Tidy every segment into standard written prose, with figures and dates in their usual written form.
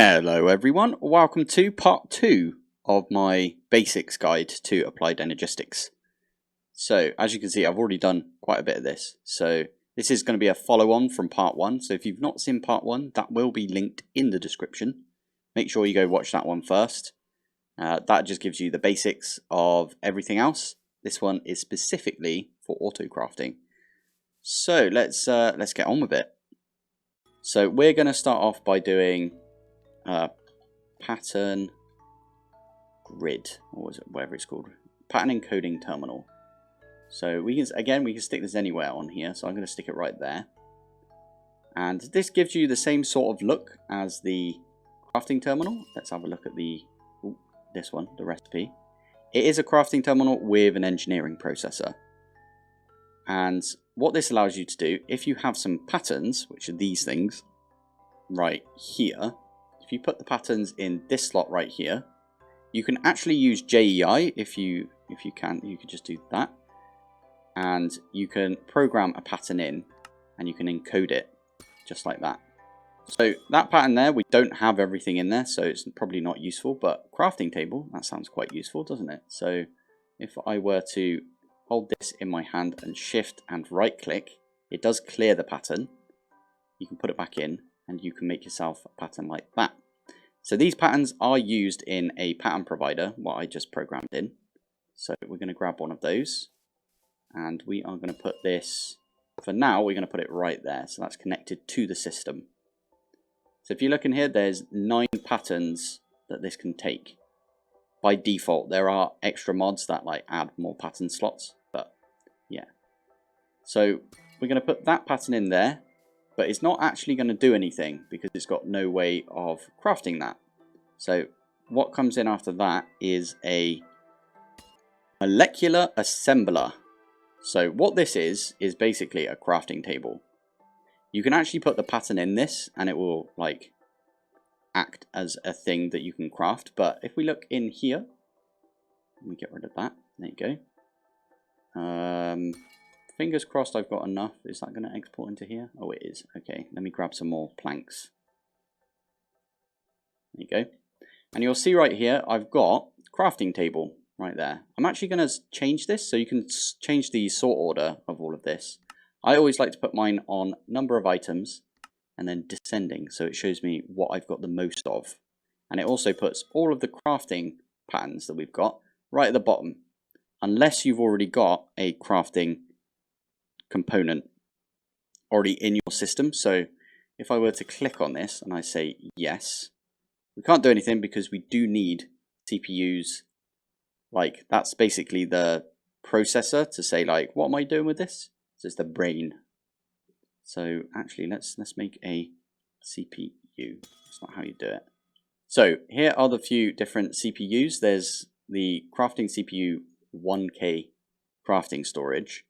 Hello everyone, welcome to part 2 of my basics guide to applied energistics. So as you can see, I've already done quite a bit of this. So this is going to be a follow-on from part 1. So if you've not seen part 1, that will be linked in the description. Make sure you go watch that one first. That just gives you the basics of everything else. This one is specifically for auto crafting. So let's get on with it. So we're going to start off by doing pattern grid, or was it, whatever it's called, pattern encoding terminal. So we can stick this anywhere on here, so I'm going to stick it right there. And this gives you the same sort of look as the crafting terminal. Let's have a look at this one, the recipe. It is a crafting terminal with an engineering processor. And what this allows you to do, if you have some patterns, which are these things right here, if you put the patterns in this slot right here, you can actually use JEI if you can. You could just do that, and you can program a pattern in, and you can encode it just like that. So that pattern there, we don't have everything in there, so it's probably not useful. But crafting table, that sounds quite useful, doesn't it? So if I were to hold this in my hand and shift and right click, it does clear the pattern. You can put it back in, and you can make yourself a pattern like that. So these patterns are used in a pattern provider, what I just programmed in. So we're going to grab one of those, and we are going to put this, for now, we're going to put it right there. So that's connected to the system. So if you look in here, there's 9 patterns that this can take. By default, there are extra mods that like add more pattern slots, but yeah. So we're going to put that pattern in there. But it's not actually going to do anything because it's got no way of crafting that. So what comes in after that is a molecular assembler. So what this is basically a crafting table. You can actually put the pattern in this and it will like act as a thing that you can craft. But if we look in here, let me get rid of that. There you go. Fingers crossed I've got enough. Is that going to export into here? Oh, it is. Okay, let me grab some more planks. There you go. And you'll see right here, I've got crafting table right there. I'm actually going to change this so you can change the sort order of all of this. I always like to put mine on number of items and then descending, so it shows me what I've got the most of. And it also puts all of the crafting patterns that we've got right at the bottom, unless you've already got a crafting component already in your system. So if I were to click on this and I say yes, we can't do anything because we do need CPUs. Like that's basically the processor to say like, what am I doing with this? So it's the brain. So actually let's make a CPU. That's not how you do it. So here are the few different CPUs. There's the crafting CPU 1K crafting storage.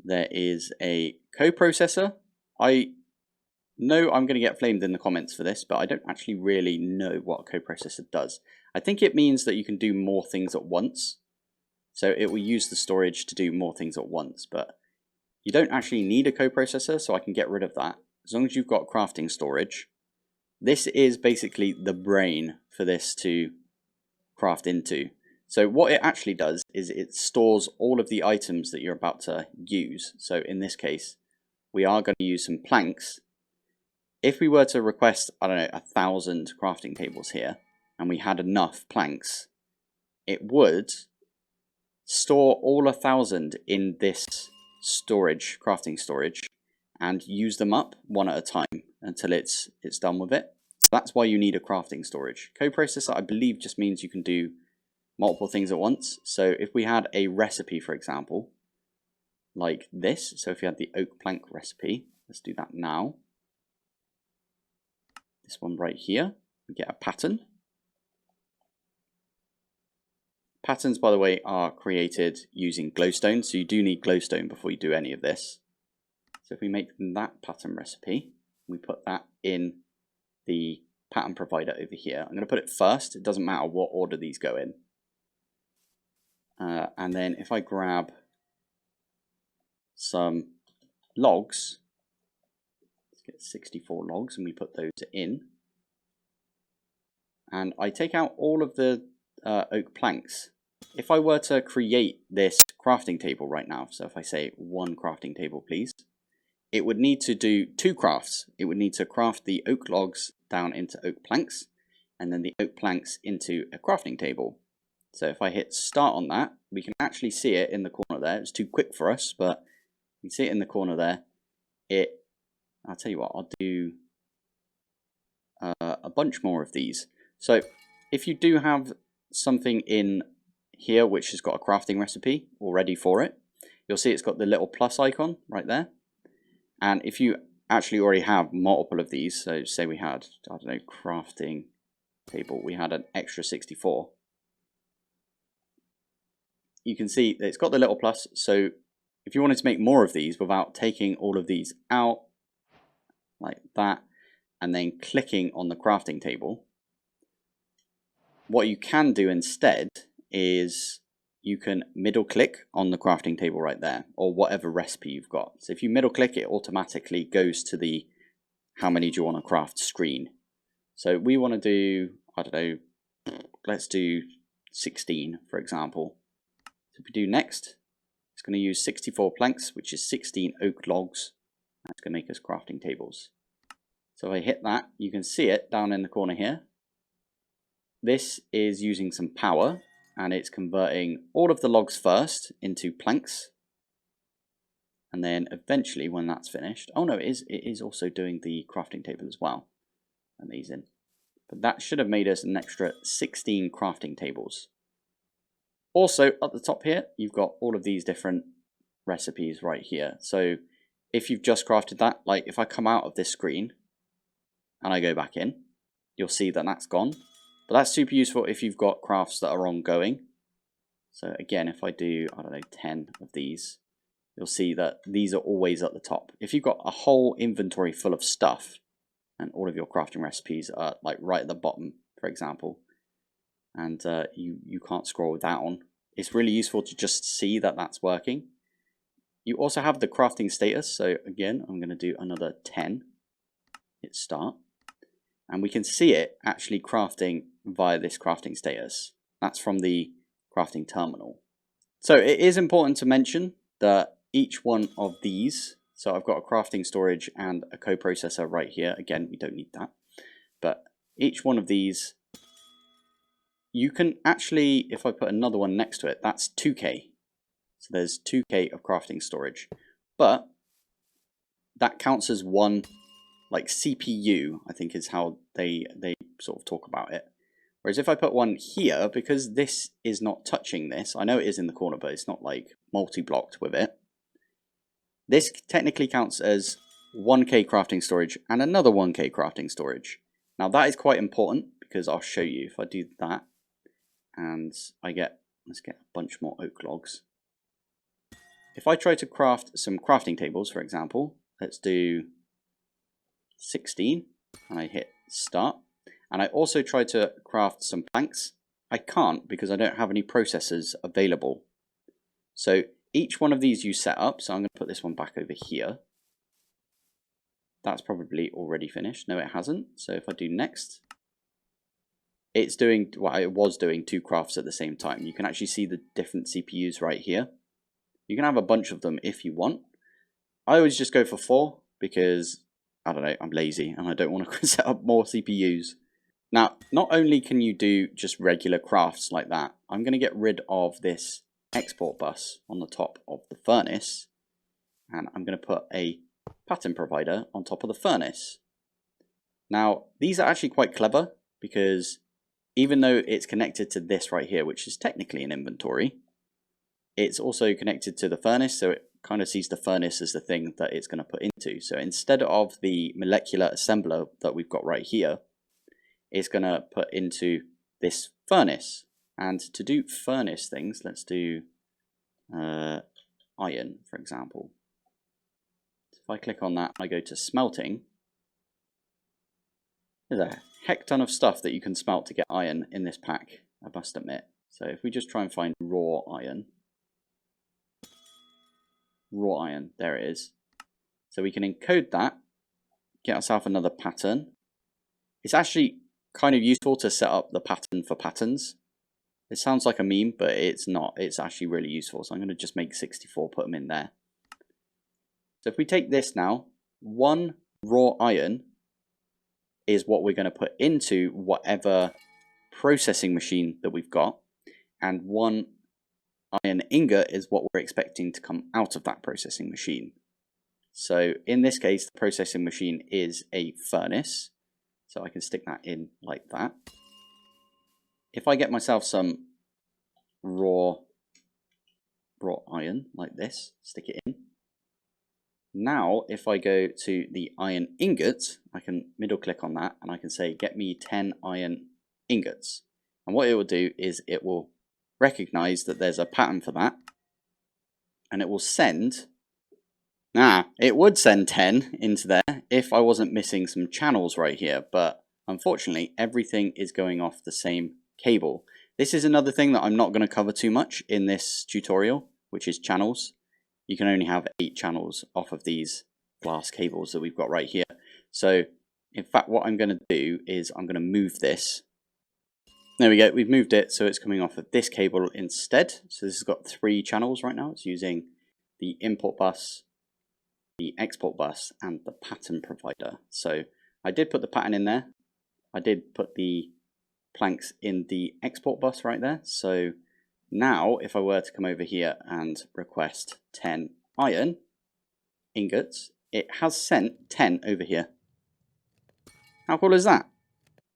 There is a coprocessor. I know I'm going to get flamed in the comments for this, but I don't actually really know what a coprocessor does. I think it means that you can do more things at once. So it will use the storage to do more things at once, but you don't actually need a coprocessor, so I can get rid of that. As long as you've got crafting storage. This is basically the brain for this to craft into. So what it actually does is it stores all of the items that you're about to use. So in this case, we are going to use some planks. If we were to request, I don't know, 1,000 crafting tables here, and we had enough planks, it would store all 1,000 in this storage, crafting storage, and use them up one at a time until it's done with it. So that's why you need a crafting storage. Coprocessor, I believe, just means you can do multiple things at once. So if we had a recipe, for example, like this, so if you had the oak plank recipe, let's do that now. This one right here, we get a pattern. Patterns, by the way, are created using glowstone, so you do need glowstone before you do any of this. So if we make that pattern recipe, we put that in the pattern provider over here. I'm going to put it first. It doesn't matter what order these go in. And then if I grab some logs, let's get 64 logs and we put those in. and I take out all of the oak planks. If I were to create this crafting table right now, so if I say 1 crafting table please, it would need to do 2 crafts. It would need to craft the oak logs down into oak planks, and then the oak planks into a crafting table. So if I hit start on that, we can actually see it in the corner there. It's too quick for us, but you can see it in the corner there. I'll tell you what, I'll do a bunch more of these. So if you do have something in here which has got a crafting recipe already for it, you'll see it's got the little plus icon right there. And if you actually already have multiple of these, so say we had, I don't know, crafting table, we had an extra 64. You can see that it's got the little plus, so if you wanted to make more of these without taking all of these out, like that, and then clicking on the crafting table, what you can do instead is you can middle click on the crafting table right there, or whatever recipe you've got. So if you middle click, it automatically goes to the how many do you want to craft screen. So we want to do, I don't know, let's do 16 for example. So if we do next, it's going to use 64 planks, which is 16 oak logs. That's going to make us crafting tables. So if I hit that, you can see it down in the corner here. This is using some power, and it's converting all of the logs first into planks. And then eventually when that's finished, oh no, it is also doing the crafting table as well. Amazing. But that should have made us an extra 16 crafting tables. Also at the top here, you've got all of these different recipes right here. So if you've just crafted that, like if I come out of this screen and I go back in, you'll see that that's gone. But that's super useful if you've got crafts that are ongoing. So again, if I do, I don't know, 10 of these, you'll see that these are always at the top. If you've got a whole inventory full of stuff and all of your crafting recipes are like right at the bottom, for example, and you can't scroll down, it's really useful to just see that that's working. You also have the crafting status. So again, I'm going to do another 10, hit start. And we can see it actually crafting via this crafting status. That's from the crafting terminal. So it is important to mention that each one of these, so I've got a crafting storage and a coprocessor right here. Again, we don't need that. But each one of these, you can actually, if I put another one next to it, that's 2K. So there's 2K of crafting storage. But that counts as one, like CPU, I think is how they sort of talk about it. Whereas if I put one here, because this is not touching this, I know it is in the corner, but it's not like multi-blocked with it. This technically counts as 1K crafting storage and another 1K crafting storage. Now that is quite important because I'll show you. If I do that and I get, let's get a bunch more oak logs. If I try to craft some crafting tables, for example, let's do 16 and I hit start, and I also try to craft some planks. I can't because I don't have any processors available. So each one of these you set up, so I'm going to put this one back over here. That's probably already finished. No, it hasn't. So if I do next, it's doing, well, it was doing 2 crafts at the same time. You can actually see the different CPUs right here. You can have a bunch of them if you want. I always just go for 4 because I don't know, I'm lazy and I don't want to set up more CPUs. Now, not only can you do just regular crafts like that, I'm going to get rid of this export bus on the top of the furnace, and I'm going to put a pattern provider on top of the furnace. Now, these are actually quite clever because even though it's connected to this right here, which is technically an inventory, it's also connected to the furnace, so it kind of sees the furnace as the thing that it's going to put into. So instead of the molecular assembler that we've got right here, it's going to put into this furnace. And to do furnace things, let's do iron, for example. So if I click on that, I go to smelting. There's a heck ton of stuff that you can smelt to get iron in this pack, I must admit. So if we just try and find raw iron, there it is. So we can encode that, get ourselves another pattern. It's actually kind of useful to set up the pattern for patterns. It sounds like a meme, but it's not. It's actually really useful. So I'm going to just make 64, put them in there. So if we take this now, 1 raw iron is what we're going to put into whatever processing machine that we've got, and 1 iron ingot is what we're expecting to come out of that processing machine. So in this case, the processing machine is a furnace, so I can stick that in like that. If I get myself some raw iron like this, stick it in. Now if I go to the iron ingot, I can middle click on that and I can say get me 10 iron ingots, and what it will do is it will recognize that there's a pattern for that, and it will send, it would send 10 into there if I wasn't missing some channels right here, but unfortunately everything is going off the same cable. This is another thing that I'm not going to cover too much in this tutorial, which is channels. You can only have 8 channels off of these glass cables that we've got right here. So in fact what I'm going to do is I'm going to move this. There we go, we've moved it so it's coming off of this cable instead. So this has got 3 channels right now. It's using the import bus, the export bus, and the pattern provider. So I did put the pattern in there. I did put the planks in the export bus right there. So now if I were to come over here and request 10 iron ingots, it has sent 10 over here. How cool is that?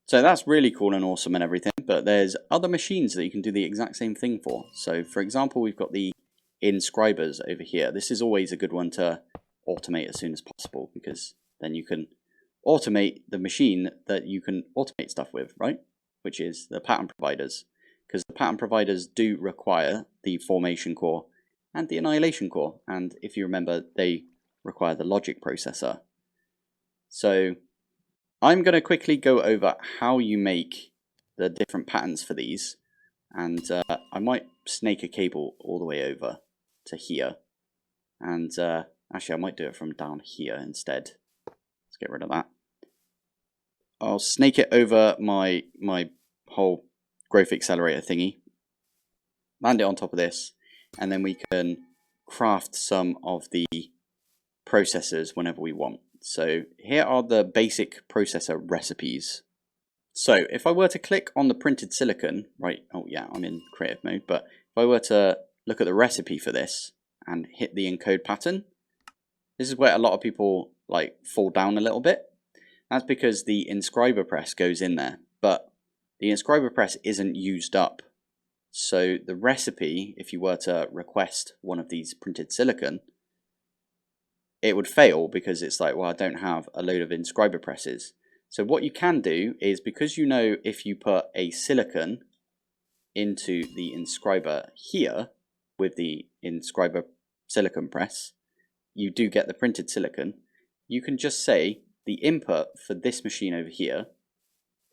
So that's really cool and awesome and everything, but there's other machines that you can do the exact same thing for. So for example, we've got the inscribers over here. This is always a good one to automate as soon as possible, because then you can automate the machine that you can automate stuff with, right? Which is the pattern providers, because the pattern providers do require the formation core and the annihilation core, and if you remember, they require the logic processor. So I'm going to quickly go over how you make the different patterns for these, and I might snake a cable all the way over to here, and actually I might do it from down here instead. Let's get rid of that. I'll snake it over my whole growth accelerator thingy, land it on top of this, and then we can craft some of the processors whenever we want. So here are the basic processor recipes. So if I were to click on the printed silicon, right, oh yeah, I'm in creative mode, but if I were to look at the recipe for this and hit the encode pattern, this is where a lot of people like fall down a little bit. That's because the inscriber press goes in there, but the inscriber press isn't used up. So the recipe, if you were to request one of these printed silicon, it would fail because it's like, well, I don't have a load of inscriber presses. So what you can do is, because you know if you put a silicon into the inscriber here with the inscriber silicon press, you do get the printed silicon. You can just say the input for this machine over here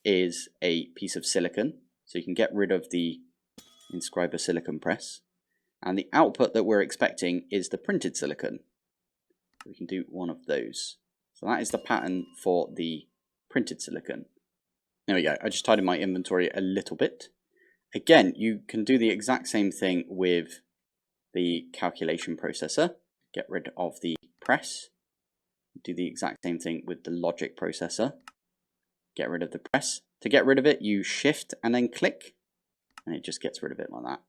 is a piece of silicon, so you can get rid of the inscriber silicon press, and the output that we're expecting is the printed silicon. We can do one of those. So that is the pattern for the printed silicon. There we go. I just tidied my inventory a little bit. Again, you can do the exact same thing with the calculation processor. Get rid of the press. Do the exact same thing with the logic processor. Get rid of the press. To get rid of it, you shift and then click, and it just gets rid of it like that.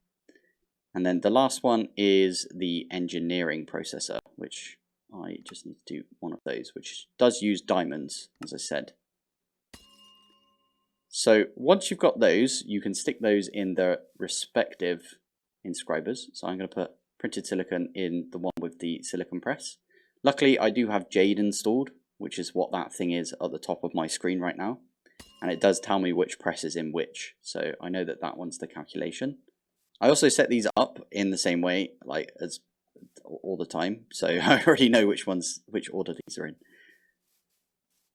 And then the last one is the engineering processor, which I just need to do one of those, which does use diamonds, as I said. So once you've got those, you can stick those in their respective inscribers. So I'm going to put printed silicon in the one with the silicon press. Luckily, I do have Jade installed, which is what that thing is at the top of my screen right now. And it does tell me which press is in which. So I know that that one's the calculation. I also set these up in the same way, like as all the time, so I already know which order these are in.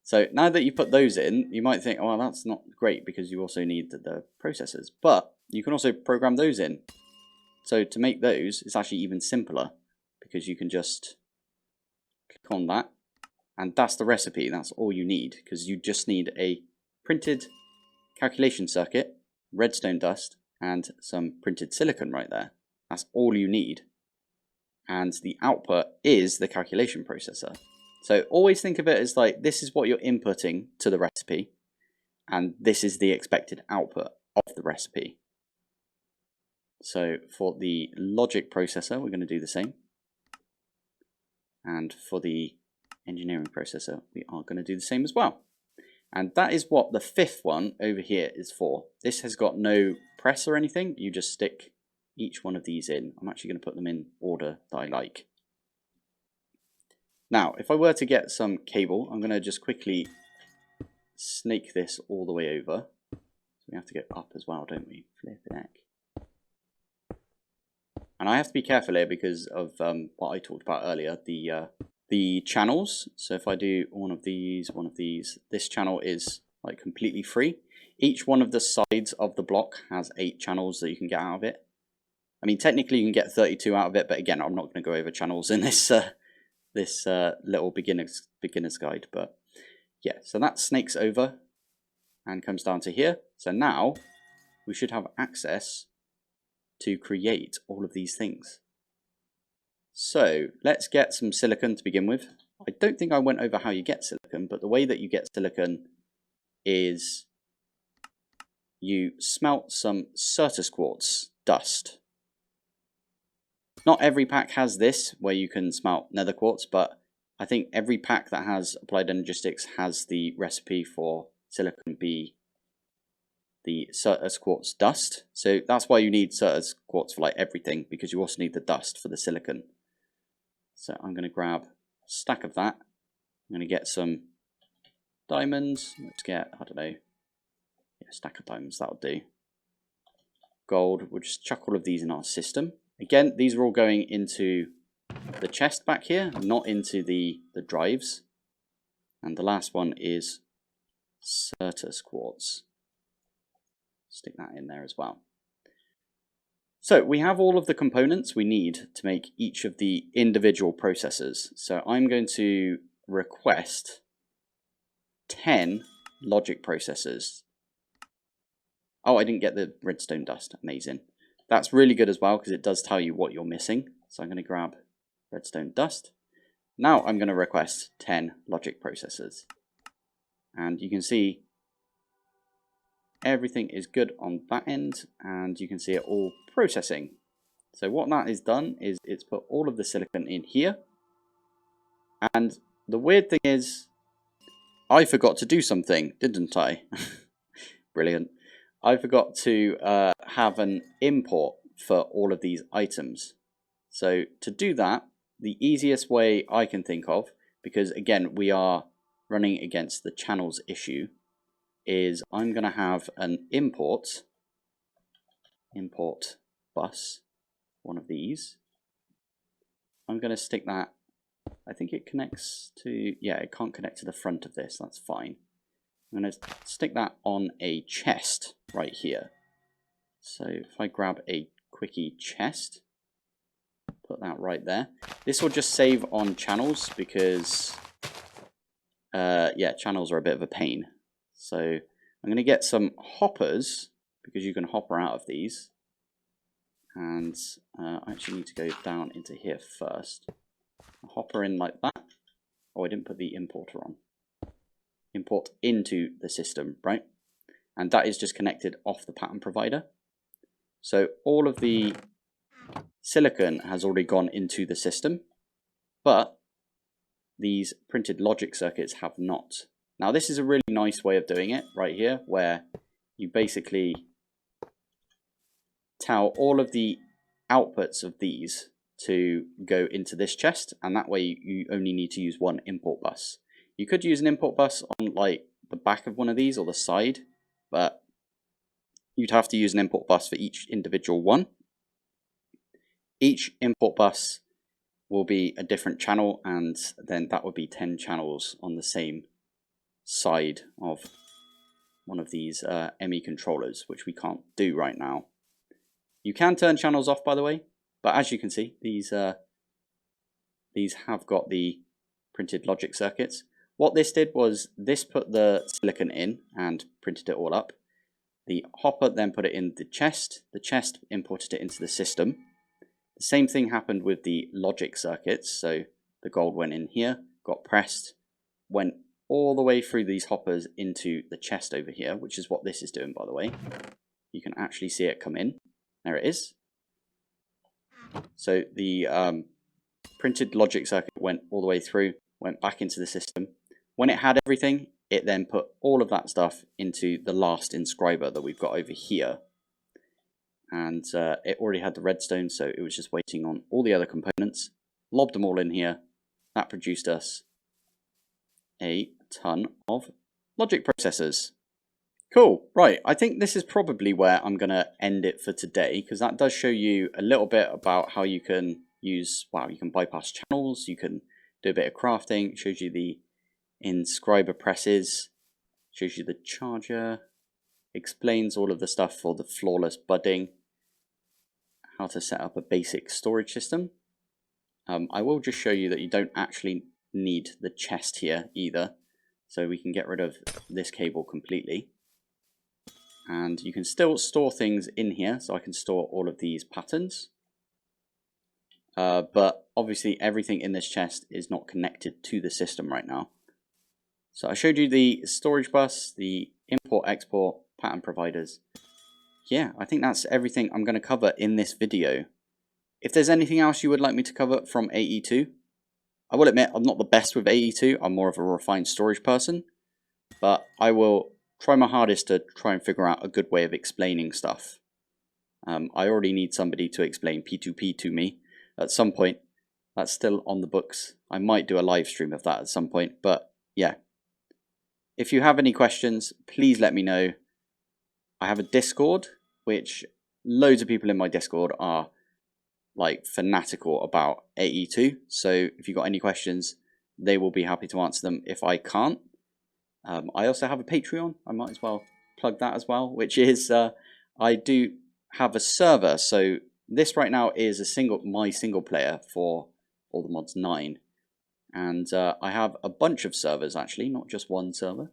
So now that you put those in, you might think, oh, well, that's not great because you also need the processors, but you can also program those in. So to make those, it's actually even simpler, because you can just click on that, and that's the recipe. That's all you need, because you just need a printed calculation circuit, redstone dust, and some printed silicon right there. That's all you need. And the output is the calculation processor. So always think of it as like, this is what you're inputting to the recipe, and this is the expected output of the recipe. So for the logic processor, we're going to do the same. And for the engineering processor, we are going to do the same as well. And that is what the fifth one over here is for. This has got no press or anything. You just stick each one of these in. I'm actually going to put them in order that I like. Now, if I were to get some cable, I'm going to just quickly snake this all the way over. So we have to go up as well, don't we? Flip it heck. And I have to be careful here because of what I talked about earlier, the channels. So if I do one of these, this channel is like completely free. Each one of the sides of the block has 8 channels that you can get out of it. I mean, technically you can get 32 out of it, but again, I'm not going to go over channels in this this little beginner's guide. But yeah, so that snakes over and comes down to here. So now we should have access to create all of these things. So let's get some silicon to begin with. I don't think I went over how you get silicon, but the way that you get silicon is you smelt some Certus quartz dust. Not every pack has this, where you can smelt nether quartz, but I think every pack that has Applied Energistics has the recipe for silicon B, the Certus quartz dust. So that's why you need Certus quartz for like everything, because you also need the dust for the silicon. So I'm going to grab a stack of that. I'm going to get some diamonds. Let's get, I don't know, a stack of diamonds, that'll do. Gold, we'll just chuck all of these in our system. Again, these are all going into the chest back here, not into the drives. And the last one is Certus quartz. Stick that in there as well. So we have all of the components we need to make each of the individual processors. So I'm going to request 10 logic processors. Oh, I didn't get the redstone dust. Amazing. That's really good as well because it does tell you what you're missing. So I'm going to grab redstone dust. Now I'm going to request 10 logic processors. And you can see everything is good on that end, and you can see it all processing. So what that is done is it's put all of the silicon in here. And the weird thing is, I forgot to do something, didn't I? Brilliant. I forgot to have an import for all of these items. So to do that, the easiest way I can think of, because again, we are running against the channels issue, is I'm going to have an import bus, one of these. I'm going to stick that, I think it connects to, yeah, it can't connect to the front of this, that's fine. I'm going to stick that on a chest right here. So if I grab a quickie chest, put that right there. This will just save on channels because, yeah, channels are a bit of a pain. So I'm going to get some hoppers, because you can hopper out of these. And I actually need to go down into here first. I'll hopper in like that. Oh, I didn't put the importer on. Import into the system, right? And that is just connected off the pattern provider. So all of the silicon has already gone into the system, but these printed logic circuits have not. Now this is a really nice way of doing it right here, where you basically tell all of the outputs of these to go into this chest, and that way you only need to use one import bus. You could use an import bus on like the back of one of these or the side, but you'd have to use an import bus for each individual one. Each import bus will be a different channel, and then that would be 10 channels on the same side of one of these ME controllers, which we can't do right now. You can turn channels off, by the way, but as you can see, these have got the printed logic circuits. What this did was this put the silicon in and printed it all up. The hopper then put it in the chest imported it into the system. The same thing happened with the logic circuits, so the gold went in here, got pressed, went all the way through these hoppers into the chest over here, which is what this is doing, by the way. You can actually see it come in. There it is. So the printed logic circuit went all the way through, went back into the system. When it had everything, it then put all of that stuff into the last inscriber that we've got over here. And it already had the redstone, so it was just waiting on all the other components. Lobbed them all in here. That produced us a ton of logic processors. Cool, right, I think this is probably where I'm going to end it for today, because that does show you a little bit about how you can use, you can bypass channels, you can do a bit of crafting. It shows you the inscriber presses, shows you the charger, explains all of the stuff for the flawless budding, how to set up a basic storage system. I will just show you that you don't actually need the chest here either, so we can get rid of this cable completely. And you can still store things in here, so I can store all of these patterns. But obviously everything in this chest is not connected to the system right now. So I showed you the storage bus, the import-export, pattern providers. Yeah, I think that's everything I'm going to cover in this video. If there's anything else you would like me to cover from AE2, I will admit I'm not the best with AE2, I'm more of a refined storage person, but I will try my hardest to try and figure out a good way of explaining stuff. I already need somebody to explain P2P to me at some point. That's still on the books. I might do a live stream of that at some point, but yeah. If you have any questions, please let me know. I have a Discord, which loads of people in my Discord are like fanatical about AE2. So if you've got any questions, they will be happy to answer them if I can't. I also have a Patreon. I might as well plug that as well, which is I do have a server. So this right now is my single player for All the Mods 9. And I have a bunch of servers actually, not just one server.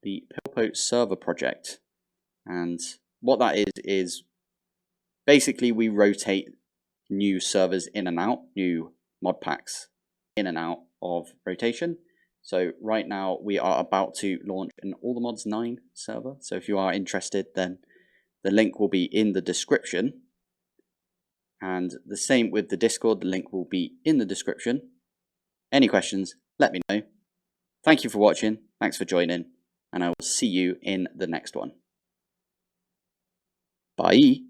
The Pilpoh server project. And what that is basically we rotate new servers in and out, new mod packs in and out of rotation. So right now we are about to launch an All the Mods 9 server. So if you are interested, then the link will be in the description. And the same with the Discord, the link will be in the description. Any questions, let me know. Thank you for watching, thanks for joining, and I will see you in the next one. Bye.